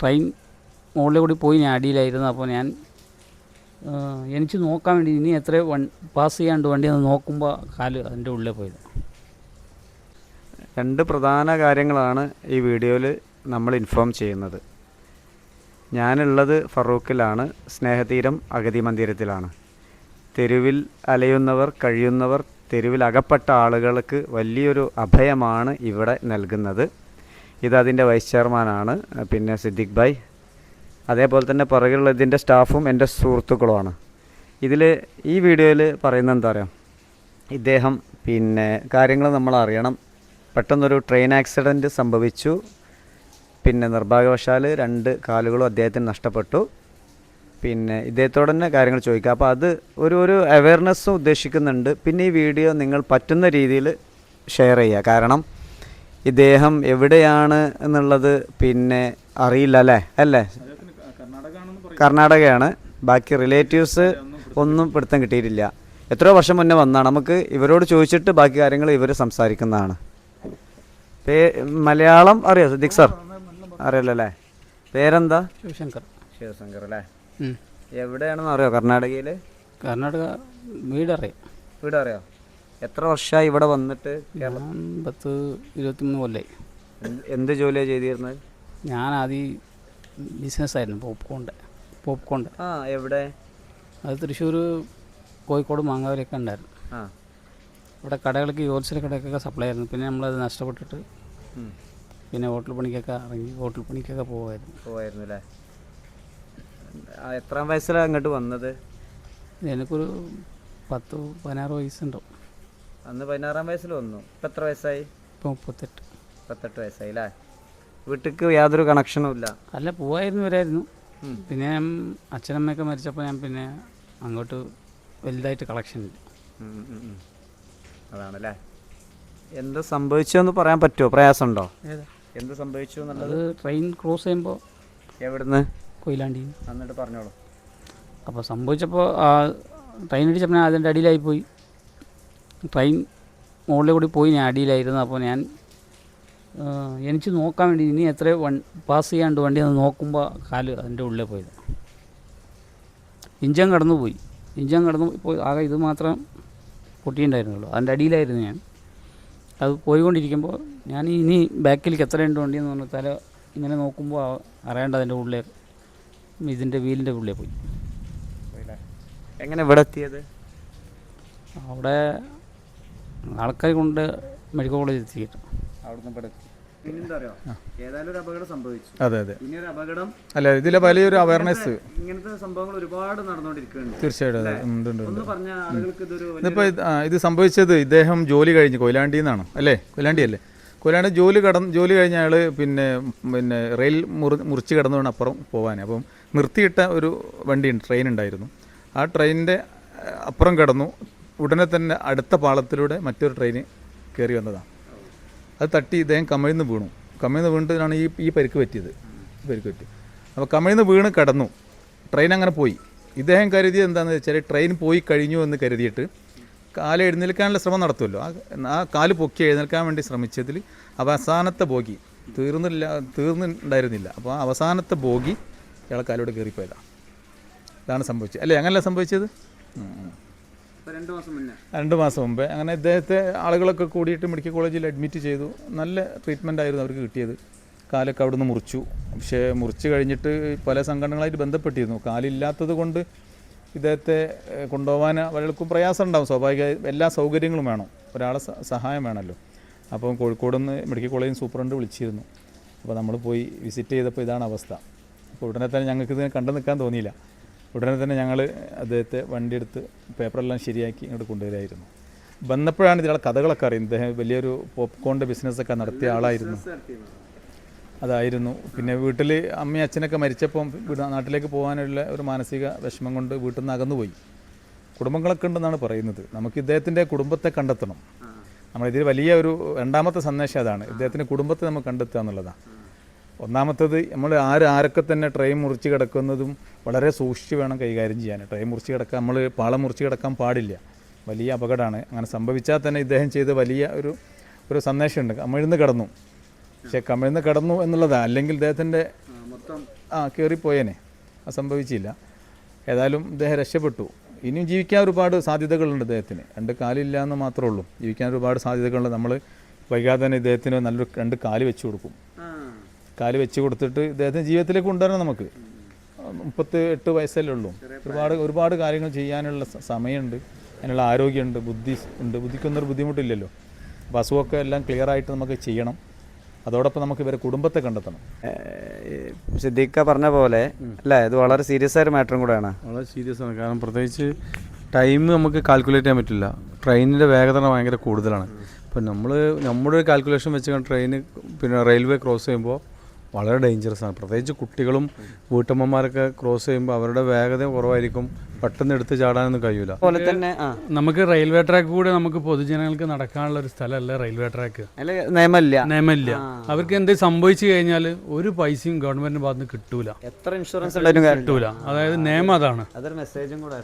Train മുകളിൽ കൂടി പോയി ഞാൻ അടിയിലായിരുന്നു. അപ്പോൾ ഞാൻ എനിക്ക് നോക്കാൻ വേണ്ടി ഇനി എത്ര പാസ് ചെയ്യാണ്ട് വണ്ടി ഒന്ന് നോക്കുമ്പോൾ കാല് അതിൻ്റെ ഉള്ളിൽ പോയത്. രണ്ട് പ്രധാന കാര്യങ്ങളാണ് ഈ വീഡിയോയിൽ നമ്മൾ ഇൻഫോം ചെയ്യുന്നത്. ഞാനുള്ളത് ഫറൂഖിലാണ്, സ്നേഹതീരം അഗതി മന്ദിരത്തിലാണ്. തെരുവിൽ അലയുന്നവർ, കഴിയുന്നവർ, തെരുവിൽ അകപ്പെട്ട ആളുകൾക്ക് വലിയൊരു അഭയമാണ് ഇവിടെ നൽകുന്നത്. ഇതതിൻ്റെ വൈസ് ചെയർമാനാണ്, പിന്നെ സിദ്ദിഖ് ഭായ്, അതേപോലെ തന്നെ പുറകിലുള്ള ഇതിൻ്റെ സ്റ്റാഫും എൻ്റെ സുഹൃത്തുക്കളുമാണ്. ഈ വീഡിയോയിൽ പറയുന്നത് എന്താ പറയുക, ഇദ്ദേഹം പിന്നെ കാര്യങ്ങൾ നമ്മൾ അറിയണം. പെട്ടെന്നൊരു ട്രെയിൻ ആക്സിഡൻറ്റ് സംഭവിച്ചു. പിന്നെ നിർഭാഗ്യവശാൽ 2 കാലുകളും അദ്ദേഹത്തിന് നഷ്ടപ്പെട്ടു. പിന്നെ ഇദ്ദേഹത്തോട് തന്നെ കാര്യങ്ങൾ ചോദിക്കുക. അപ്പോൾ അത് ഒരു അവയർനെസ്സും ഉദ്ദേശിക്കുന്നുണ്ട്. പിന്നെ ഈ വീഡിയോ നിങ്ങൾ പറ്റുന്ന രീതിയിൽ ഷെയർ ചെയ്യുക. കാരണം ഇദ്ദേഹം എവിടെയാണ് എന്നുള്ളത് പിന്നെ അറിയില്ല അല്ലേ കർണാടകയാണ്. ബാക്കി റിലേറ്റീവ്സ് ഒന്നും പിടുത്തം കിട്ടിയിട്ടില്ല. എത്രയോ വർഷം മുന്നേ വന്നാണ്. നമുക്ക് ഇവരോട് ചോദിച്ചിട്ട് ബാക്കി കാര്യങ്ങൾ ഇവർ സംസാരിക്കുന്നതാണ്. മലയാളം അറിയോ സിദ്ദിഖ് സാർ? അറിയല്ലോ അല്ലേ? പേരെന്താ? ശിവശങ്കർ അല്ലേ? എവിടെയാണെന്ന് അറിയോ കർണാടകയിൽ? കർണാടക വീടറിയോ? എത്ര വർഷമായി ഇവിടെ വന്നിട്ട്? 10-23 കൊല്ലമായി. എന്ത് ജോലിയാണ് ചെയ്തിരുന്നത്? ഞാൻ ആദ്യം ബിസിനസ്സായിരുന്നു, പോപ്കോൺ. എവിടെ? അത് തൃശ്ശൂർ, കോഴിക്കോട്, മാങ്ങാവരൊക്കെ ഉണ്ടായിരുന്നു. ഇവിടെ കടകൾക്ക്, ഹോൾസെയിൽ കടകൾക്കൊക്കെ സപ്ലൈ ആയിരുന്നു. പിന്നെ നമ്മളത് നഷ്ടപ്പെട്ടിട്ട് പിന്നെ ഹോട്ടൽ പണിക്കൊക്കെ പോകുമായിരുന്നു അല്ലേ? എത്രാം വയസ്സിലാണ് അങ്ങോട്ട് വന്നത്? എനിക്കൊരു 10-16 വയസ്സുണ്ടാവും. അന്ന് 16-ാം വയസ്സിൽ വന്നു. ഇപ്പം എത്ര വയസ്സായി? ഇപ്പോൾ 38 വയസ്സായി അല്ലേ? വീട്ടിലേക്ക് യാതൊരു കണക്ഷനും ഇല്ല? അല്ല, വരായിരുന്നു. പിന്നെ അച്ഛനമ്മയൊക്കെ മരിച്ചപ്പോൾ ഞാൻ പിന്നെ അങ്ങോട്ട് വലുതായിട്ട് കളക്ഷൻ ഇല്ല. അതാണല്ലേ. എന്ത് സംഭവിച്ചെന്ന് പറയാൻ പറ്റുമോ? പ്രയാസമുണ്ടോ? എന്ത് സംഭവിച്ചു എന്നുള്ളത്? ട്രെയിൻ ക്രോസ് ചെയ്യുമ്പോൾ. എവിടുന്ന്? കൊയിലാണ്ടി. എന്നിട്ട് പറഞ്ഞോളൂ. അപ്പോൾ സംഭവിച്ചപ്പോൾ ട്രെയിൻ ഇടിച്ചപ്പോൾ ഞാൻ അതിൻ്റെ അടിയിലായിപ്പോയി. ട്രെയിൻ മുകളിൽ കൂടി പോയി ഞാൻ അടിയിലായിരുന്നു. അപ്പോൾ ഞാൻ എനിക്ക് നോക്കാൻ വേണ്ടി ഇനി എത്ര പാസ് ചെയ്യാണ്ട് വണ്ടി ഒന്ന് നോക്കുമ്പോൾ കാല് അതിൻ്റെ ഉള്ളിൽ പോയത്. ഇഞ്ചൻ കടന്നു പോയി ആകെ ഇത് മാത്രം പൊട്ടിയിട്ടുണ്ടായിരുന്നുള്ളൂ. അതിൻ്റെ അടിയിലായിരുന്നു ഞാൻ. അത് പോയിക്കൊണ്ടിരിക്കുമ്പോൾ ഞാൻ ഇനി ബാക്കിലേക്ക് എത്രയുണ്ട് വണ്ടിയെന്ന് പറഞ്ഞ തല ഇങ്ങനെ നോക്കുമ്പോൾ അറിയേണ്ട അതിൻ്റെ ഉള്ളിൽ ഇതിൻ്റെ വീലിൻ്റെ ഉള്ളിൽ പോയി. എങ്ങനെ ഇവിടെ എത്തിയത്? അവിടെ ആൾക്കാർ കൊണ്ട് മെഡിക്കൽ കോളേജിൽ എത്തിയിട്ട് അതെ. അല്ല, ഇതിലെ വലിയൊരു അവയർനെസ് ഇങ്ങനത്തെ സംഭവങ്ങൾ ഒരുപാട് നടന്നുകൊണ്ടിരിക്കുന്നുണ്ട്. തീർച്ചയായിട്ടും ഇതിപ്പോൾ ഇത് സംഭവിച്ചത് ഇദ്ദേഹം ജോലി കഴിഞ്ഞ് കൊയിലാണ്ടിയിൽ നിന്നാണ് അല്ലേ? കൊയിലാണ്ടി ജോലി കഴിഞ്ഞ ആൾ പിന്നെ റെയിൽ മുറിച്ച് കിടന്നുകൊണ്ട് അപ്പുറം പോകാൻ. അപ്പം നിർത്തിയിട്ട ഒരു ട്രെയിൻ ഉണ്ടായിരുന്നു. ആ ട്രെയിനിൻ്റെ അപ്പുറം കിടന്നു. ഉടനെ തന്നെ അടുത്ത പാളത്തിലൂടെ മറ്റൊരു ട്രെയിൻ കയറി വന്നതാണ്. അത് തട്ടി ഇദ്ദേഹം കമിഴ്ന്ന് വീണിട്ടാണ് ഈ പരിക്ക് പറ്റിയത്. അപ്പോൾ കമിഴ്ന്ന് വീണ് കിടന്നു. ട്രെയിൻ അങ്ങനെ പോയി. ഇദ്ദേഹം കരുതിയത് എന്താണെന്ന് വെച്ചാൽ ട്രെയിൻ പോയി കഴിഞ്ഞു എന്ന് കരുതിയിട്ട് കാല് എഴുന്നേൽക്കാനുള്ള ശ്രമം നടത്തുമല്ലോ. ആ കാല് പൊക്കി എഴുന്നേൽക്കാൻ വേണ്ടി ശ്രമിച്ചതിൽ അവസാനത്തെ ബോഗി തീർന്നുണ്ടായിരുന്നില്ല. അപ്പോൾ അവസാനത്തെ ബോഗി ഇയാളെ കാലോടെ കയറിപ്പോയതാണ്. ഇതാണ് സംഭവിച്ചത് അല്ലേ? അങ്ങനല്ല സംഭവിച്ചത്? 2 മാസം മുമ്പേ അങ്ങനെ ഇദ്ദേഹത്തെ ആളുകളൊക്കെ കൂടിയിട്ട് മെഡിക്കൽ കോളേജിൽ അഡ്മിറ്റ് ചെയ്തു. നല്ല ട്രീറ്റ്മെൻ്റ് ആയിരുന്നു അവർക്ക് കിട്ടിയത്. കാലൊക്കെ അവിടെ നിന്ന് മുറിച്ചു. പക്ഷേ മുറിച്ച് കഴിഞ്ഞിട്ട് പല സംഘടനകളായിട്ട് ബന്ധപ്പെട്ടിരുന്നു. കാലില്ലാത്തത് കൊണ്ട് ഇദ്ദേഹത്തെ കൊണ്ടുപോകാൻ പലർക്കും പ്രയാസം ഉണ്ടാകും. സ്വാഭാവികമായി എല്ലാ സൗകര്യങ്ങളും വേണം, ഒരാളെ സഹായം വേണമല്ലോ. അപ്പം കോഴിക്കോട് നിന്ന് മെഡിക്കൽ കോളേജിൽ സൂപ്രണ്ട് വിളിച്ചിരുന്നു. അപ്പോൾ നമ്മൾ പോയി വിസിറ്റ് ചെയ്തപ്പോൾ ഇതാണ് അവസ്ഥ. അപ്പോൾ ഉടനെ തന്നെ ഞങ്ങൾക്ക് ഇതിനെ കണ്ടു നിൽക്കാൻ തോന്നിയില്ല. ഉടനെ തന്നെ ഞങ്ങൾ അദ്ദേഹത്തെ വണ്ടിയെടുത്ത് പേപ്പറെല്ലാം ശരിയാക്കി ഇങ്ങോട്ട് കൊണ്ടുവരായിരുന്നു. വന്നപ്പോഴാണ് ഇതിലുള്ള കഥകളൊക്കെ അറിയുന്നത്. ഇദ്ദേഹം വലിയൊരു പോപ്കോണിൻ്റെ ബിസിനസ്സൊക്കെ നടത്തിയ ആളായിരുന്നു. പിന്നെ വീട്ടിൽ അമ്മയും അച്ഛനൊക്കെ മരിച്ചപ്പം നാട്ടിലേക്ക് പോകാനുള്ള ഒരു മാനസിക വിഷമം കൊണ്ട് വീട്ടിൽ നിന്ന് അകന്നുപോയി. കുടുംബങ്ങളൊക്കെ ഉണ്ടെന്നാണ് പറയുന്നത്. നമുക്ക് ഇദ്ദേഹത്തിൻ്റെ കുടുംബത്തെ കണ്ടെത്തണം. നമ്മളിതിൽ വലിയ ഒരു രണ്ടാമത്തെ സന്ദേശം അതാണ്. ഇദ്ദേഹത്തിൻ്റെ കുടുംബത്തെ നമുക്ക് കണ്ടെത്തുക എന്നുള്ളതാണ്. ഒന്നാമത്തത്, നമ്മൾ ആരൊക്കെ തന്നെ ട്രെയിൻ മുറിച്ച് കിടക്കുന്നതും വളരെ സൂക്ഷിച്ച് വേണം കൈകാര്യം ചെയ്യാൻ. ട്രെയിൻ മുറിച്ച് കിടക്കാൻ, നമ്മൾ പാളം മുറിച്ച് കിടക്കാൻ പാടില്ല. വലിയ അപകടമാണ്. അങ്ങനെ സംഭവിച്ചാൽ തന്നെ ഇദ്ദേഹം ചെയ്ത് വലിയ ഒരു സന്ദേശമുണ്ട്. കമിഴ്ന്ന് കിടന്നു. പക്ഷേ കമിഴ്ന്ന് കിടന്നു എന്നുള്ളതാണ്. അല്ലെങ്കിൽ ഇദ്ദേഹത്തിൻ്റെ കയറിപ്പോയേനെ, അത് സംഭവിച്ചില്ല. ഏതായാലും ഇദ്ദേഹം രക്ഷപ്പെട്ടു. ഇനിയും ജീവിക്കാൻ ഒരുപാട് സാധ്യതകളുണ്ട് ഇദ്ദേഹത്തിന്. 2 കാലില്ല എന്ന് മാത്രമേ ഉള്ളൂ. ജീവിക്കാൻ ഒരുപാട് സാധ്യതകളുണ്ട്. നമ്മൾ വൈകാതെ തന്നെ ഇദ്ദേഹത്തിന് നല്ലൊരു 2 കാല് വെച്ച് കൊടുക്കും. കാല് വെച്ച് കൊടുത്തിട്ട് ഇദ്ദേഹത്തിന് ജീവിതത്തിലേക്ക് കൊണ്ടുവരണം. നമുക്ക് 38 വയസ്സല്ലേ ഉള്ളൂ. ഒരുപാട് കാര്യങ്ങൾ ചെയ്യാനുള്ള സമയമുണ്ട്, അതിനുള്ള ആരോഗ്യമുണ്ട്, ബുദ്ധി ഉണ്ട്. ബുദ്ധിക്കൊന്നൊരു ബുദ്ധിമുട്ടില്ലല്ലോ. അപ്പോൾ അസുഖമൊക്കെ എല്ലാം ക്ലിയറായിട്ട് നമുക്ക് ചെയ്യണം. അതോടൊപ്പം നമുക്ക് ഇവരെ കുടുംബത്തെ കണ്ടെത്തണം. സിദ്ദീഖ പറഞ്ഞ പോലെ അല്ലേ, ഇത് വളരെ സീരിയസ് ആയ മാറ്ററും കൂടെയാണ്. വളരെ സീരിയസ് ആണ്. കാരണം പ്രത്യേകിച്ച് ടൈം നമുക്ക് കാൽക്കുലേറ്റ് ചെയ്യാൻ പറ്റില്ല. ട്രെയിനിൻ്റെ വേഗത ഭയങ്കര കൂടുതലാണ്. ഇപ്പം നമ്മുടെ ഒരു കാൽക്കുലേഷൻ വെച്ച് ട്രെയിൻ റെയിൽവേ ക്രോസ് ചെയ്യുമ്പോൾ വളരെ ഡേഞ്ചറസ് ആണ്. പ്രത്യേകിച്ച് കുട്ടികളും വീട്ടമ്മമാരൊക്കെ ക്രോസ് ചെയ്യുമ്പോൾ അവരുടെ വേഗത കുറവായിരിക്കും. പെട്ടെന്ന് എടുത്ത് ചാടാനൊന്നും കഴിയൂല. അതുപോലെ തന്നെ നമുക്ക് റെയിൽവേ ട്രാക്ക് കൂടെ നമുക്ക് പൊതുജനങ്ങൾക്ക് നടക്കാനുള്ള ഒരു സ്ഥലമല്ല റെയിൽവേ ട്രാക്ക്. നിയമമില്ല. അവർക്ക് എന്തെങ്കിലും സംഭവിച്ചു കഴിഞ്ഞാൽ ഒരു പൈസയും ഗവൺമെന്റിന്റെ ഭാഗത്ത് നിന്ന് കിട്ടൂല. എത്ര ഇൻഷുറൻസ് കിട്ടൂല. അതായത് നിയമം അതാണ്. അതൊരു മെസ്സേജും കൂടെ.